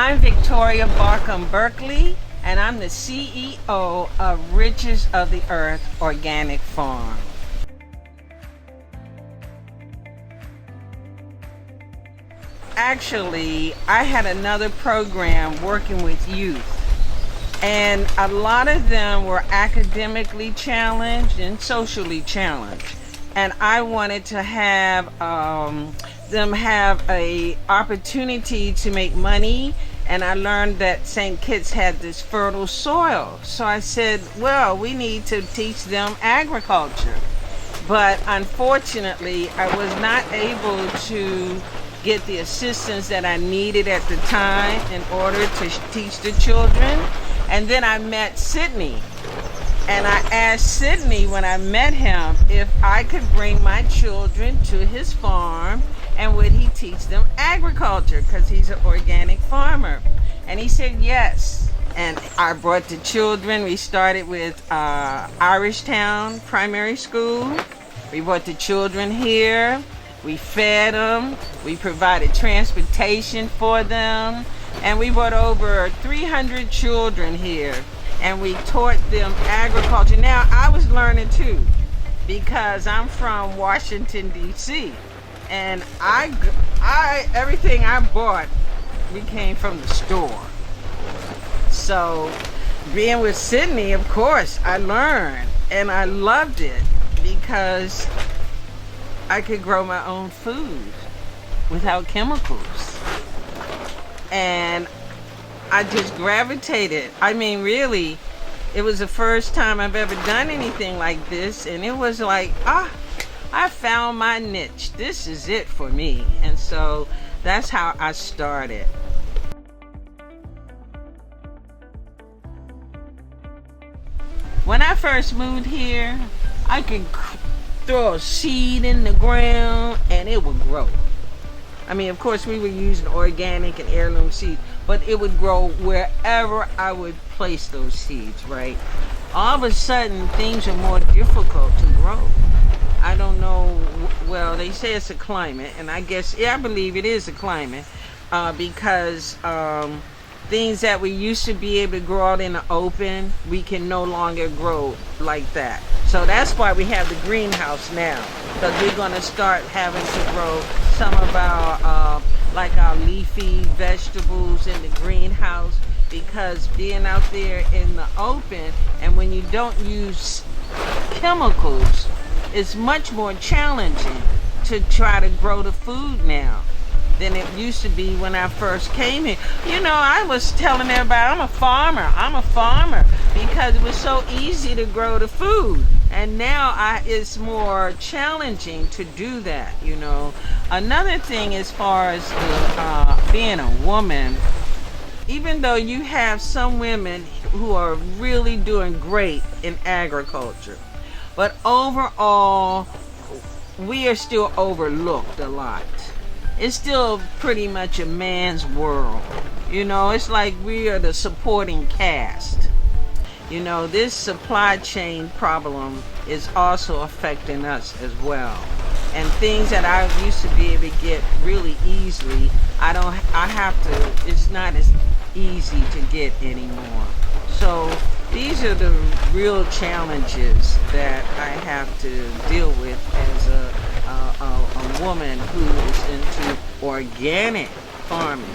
I'm Victoria Baucom Berkeley, and I'm the CEO of Riches of the Earth Organic Farm. Actually, I had another program working with youth, and a lot of them were academically challenged and socially challenged. And I wanted to have them have a opportunity to make money, and I learned that St. Kitts had this fertile soil. So I said, well, we need to teach them agriculture. But unfortunately, I was not able to get the assistance that I needed at the time in order to teach the children. And then I met Sydney. And I asked Sydney when I met him if I could bring my children to his farm and would he teach them agriculture, because he's an organic farmer. And he said yes. And I brought the children. We started with Irishtown Primary School. We brought the children here. We fed them. We provided transportation for them. And we brought over 300 children here. And we taught them agriculture. Now, I was learning too, because I'm from Washington, D.C. And everything I bought, we came from the store. So, being with Sydney, of course, I learned. And I loved it because I could grow my own food without chemicals. And I just gravitated. I mean, really, it was the first time I've ever done anything like this, and it was like, I found my niche. This is it for me. And so that's how I started. When I first moved here, I could throw a seed in the ground and it would grow. I mean, of course, we were using organic and heirloom seeds, but it would grow wherever I would place those seeds, right? All of a sudden, things are more difficult to grow. I don't know, well, they say it's a climate, and I guess, I believe it is a climate, because things that we used to be able to grow out in the open, we can no longer grow like that. So that's why we have the greenhouse now, because we're going to start having to grow some of our, like our leafy vegetables in the greenhouse, because being out there in the open, and when you don't use chemicals, it's much more challenging to try to grow the food now than it used to be when I first came here. You know, I was telling everybody, I'm a farmer, because it was so easy to grow the food. And now it's more challenging to do that, you know. Another thing, as far as being a woman, even though you have some women who are really doing great in agriculture, but overall, we are still overlooked a lot. It's still pretty much a man's world. You know, it's like we are the supporting cast. You know, this supply chain problem is also affecting us as well. And things that I used to be able to get really easily, it's not as easy to get anymore. So these are the real challenges that I have to deal with as a woman who is into organic farming.